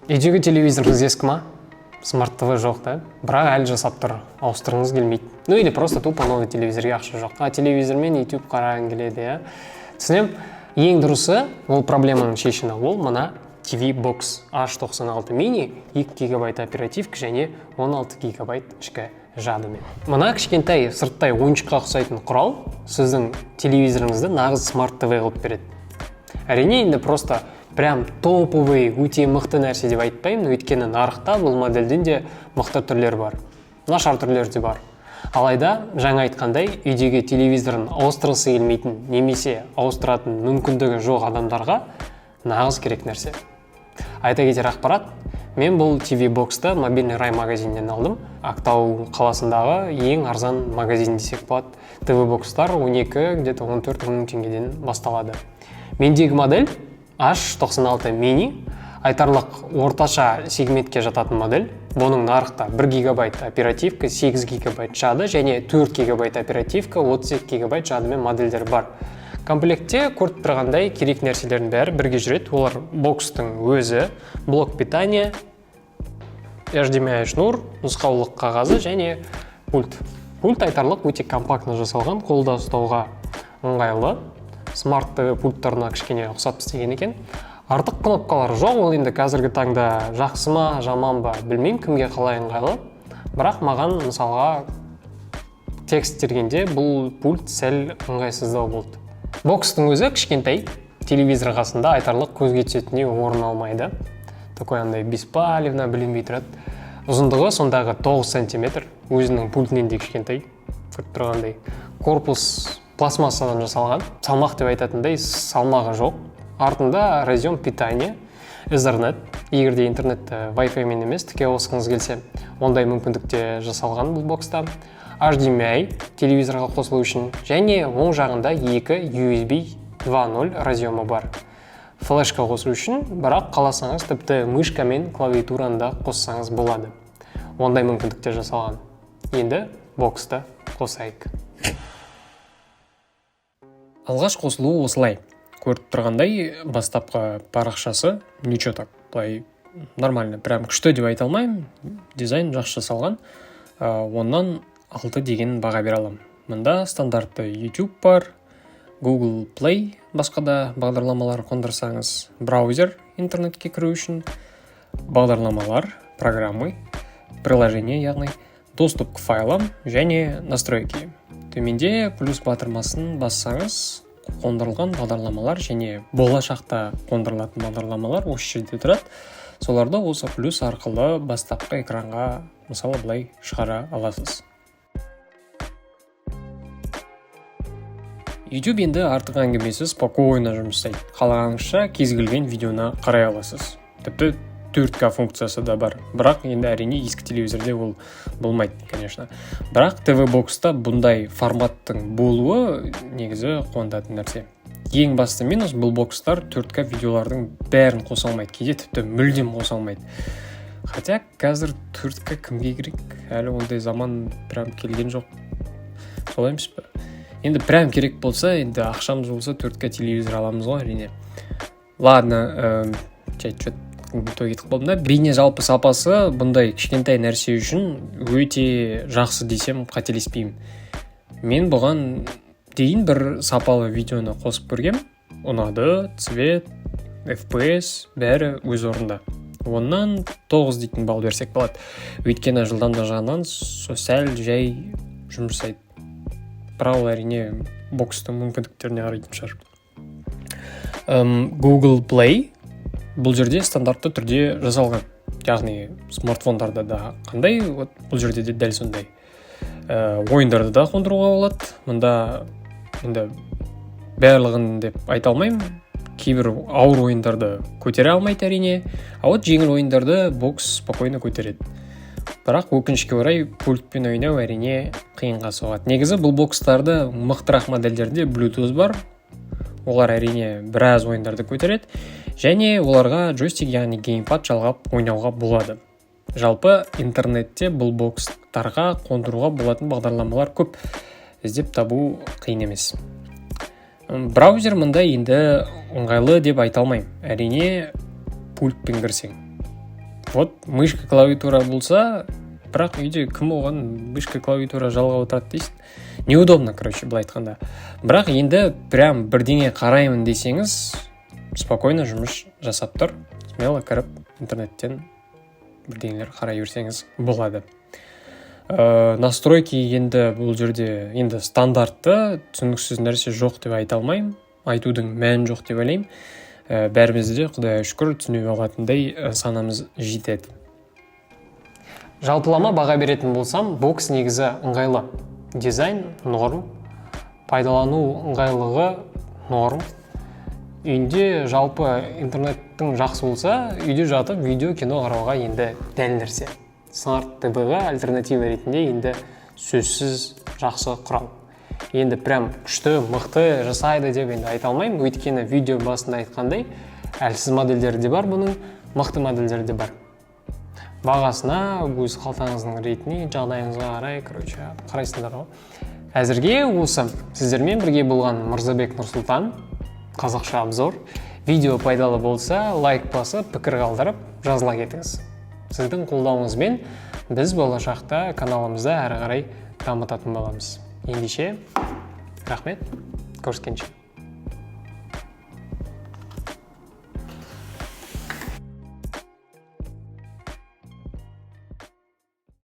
Үйдегі телевизорыңыз ескі ма? Смарт ТВ жоқ та, бірақ әлі жасап тұр, ауыстырғыңыз келмейді. Ну или просто тупо новый телевизорге ақша жоқ. А телевизормен YouTube қарағың келеді, я. Түсінем, ең дұрысы, ол проблеманың шешімі ол мына TV Box H96 mini 2 гигабайт оперативка және 16 гигабайт ішкі жадымен. Мына кішкентай сырттай ойыншыққа ұқсайтын құрал сіздің телевизорыңызды нағыз смарт ТВ қылып береді. Әрине енді просто прям топовый, өте мықты нәрсе деп айтпаймын, өйткені нарықта бұл модельден де мықты түрлер бар. Нашар түрлер де бар. Алайда, жаңа айтқандай, үйдегі телевизорын ауыстырғысы келмейтін, немесе ауыстыратын мүмкіндігі жоқ адамдарға нағыз керек нәрсе. Айта кетер ақпарат, мен бұл TV Box-ты мобильный рай магазиннен алдым. Ақтау қаласындағы ең арзан магазин десек болады. TV Box-тар 12, где-то 14 мың теңгеден басталады. Мендегі модель H96 mini, айтарлық орташа сегментке жататын модель. Бұның нарықта 1 гигабайт оперативка, 8 гигабайт жады және 4 гигабайт оперативка, 32 гигабайт жадымен модельдер бар. Комплектте көріп тұрғандай керек нәрселердің бәрі бірге жүреді. Олар бокстың өзі, блок питания, HDMI шнур, нұсқаулық қағазы және пульт. Пульт айтарлық өте компактны жасалған, қолда ұстауға ыңғайлы. Смарт ТВ пульттарына кішкене ұқсап істеген екен. Артық кнопкалар жоқ, ол енді қазіргі таңда жақсы ма, жаман ба білмеймін, кімге қалай ыңғайлы. Бірақ маған мысалға текст тергенде бұл пульт сәл ыңғайсыздау болды. Бокстың өзі кішкентай, телевизор қасында айтарлық көзге түсетіне орын алмайды. Такой андай беспалевна білінбей тұрады. Ұзындығы сондағы 9 сантиметр, өзінің пультінен де кішкентай, көріп тұрғандай. Корпус пластмассадан жасалған, салмақ деп айтатындай салмағы жоқ. Артында разъем питания, Ethernet. Егер де интернетті Wi-Fi мен емес, тіке қосқыңыз келсе, ондай мүмкіндікте жасалған бұл бокста. HDMI телевизорға қосылу үшін және оң жағында 2 USB 2.0 разъемы бар. Флешка қосу үшін, бірақ қаласаңыз тіпті мышка мен клавиатураны да қоссаңыз болады. Ондай мүмкіндікте жасалған. Енді боксты қосайық. Алғаш қосылуы осылай. Көріп тұрғандай бастапқы парақшасы ничего так, былай нормально, прям күшті деп айта алмаймын. Дизайн жақсы жасалған. Оннан 6 деген баға бере аламын. Мұнда стандартты YouTube бар, Google Play, басқа да бағдарламалар қондырсаңыз, браузер интернетке кіру үшін, бағдарламалар, программы, приложение яғни, доступ к файлам және настройки. Төменде плюс батырмасын бассаңыз, қондырылған бағдарламалар және болашақта қондырылатын бағдарламалар осы жерде тұрады. Соларды осы плюс арқылы бастапқы экранға мысалы былай шығара аласыз. YouTube енді артық әңгімесі спокойно жұмыс істейді. Қалағаныңызша кез келген видеоны қарай аласыз. Тіпті 4К функциясы да бар. Бірақ енді әрине ескі телевизорде ол болмайды, конечно. Бірақ TV Box-та бұндай форматтың болуы негізі қуантатын нәрсе. Ең басты минус бұл бокстар 4К видеолардың бәрін қоса алмайды, кейде тіпті мүлдем қоса алмайды. Хотя қазір 4К кімге керек? Әлі ондай заман прям келген жоқ. Солай емес пе? Енді прям керек болса, енді ақшамыз болса 4К телевизор аламыз ғой, әрине. Ладно, той кетіп қалдым да. Бейне жалпы сапасы бұндай кішкентай нәрсе үшін өте жақсы десем қателеспеймін. Мен бұған дейін бір сапалы видеоны қосып көргем. Ұнады, цвет, FPS бәрі өз орында. Оннан 9 дейтін балл берсек болады. Өйткені жылдамдық жағынан сәл жай жұмыс жасайды. Бірақ ол әрине бокстың мүмкіндіктеріне қарайтын шығар. Google Play бұл жерде стандартты түрде жасалған. Яғни смартфондарда да қандай, бұл жерде де дәл сондай. Ойындарды да қондыруға болады. Мұнда енді барлығын деп айта алмаймын. Кейбір ауыр ойындарды көтере алмайды әрине. А вот жеңіл ойындарды бокс спокойно көтереді. Бірақ өкінішке орай пультпен ойнау әрине қиынға соғады. Негізі бұл бокстарды мықтырақ модельдерде Bluetooth бар. Олар әрине біраз ойындарды көтереді. Және оларға джойстик, яғни геймпад жалғап ойнауға болады. Жалпы интернетте бұл бокстарға қондыруға болатын бағдарламалар көп. Іздеп табу қиын емес. Браузер мұнда енді ыңғайлы деп айта алмаймын. Әрине пультпен кірсең. вот мышка клавиатура болса, бірақ үйде кім оған мышка клавиатура жалғап отырады дейсің. Неудобно, короче, былай айтқанда. Бірақ енді прям бірдеңе қараймын десеңіз, спокойно жұмыс жасап тұр. Смело кіріп интернеттен бірдеңелер қарай берсеңіз болады. Настройки енді бұл жерде енді стандартты, түсініксіз нәрсе жоқ деп айта алмаймын. Айтудың мәні жоқ деп ойлаймын. Бәрімізде Құдайға шүкір түсіне алатындай санамыз жетеді. Жалпылама баға беретін болсам, бокс негізі ыңғайлы. Дизайн норм, пайдалану ыңғайлығы норм. Үйінде жалпы интернеттің жақсы болса, үйде жатып видео кино қарауға енді дәл нәрсе. Смарт ТВ-ға альтернатива ретінде енді сөзсіз жақсы құрал. Енді прям күшті, мықты жасайды деп енді айта алмаймын. Өйткені видео басында айтқандай, әлсіз модельдері де бар, бұның мықты модельдері де бар. Бағасына, өз қалтаңыздың ретіне, жағдайыңызға қарай, қарайсыңдар ғой. Әзірге осы сіздермен бірге болған Мырзабек Нұрсұлтан, қазақша обзор. Видео пайдалы болса, лайк басып, пікір қалдырып, жазыла кетіңіз. Сіздің қолдауыңызбен біз болашақта каналымызды әрі қарай дамытатын боламыз. Ендеше, рахмет, көріскенше.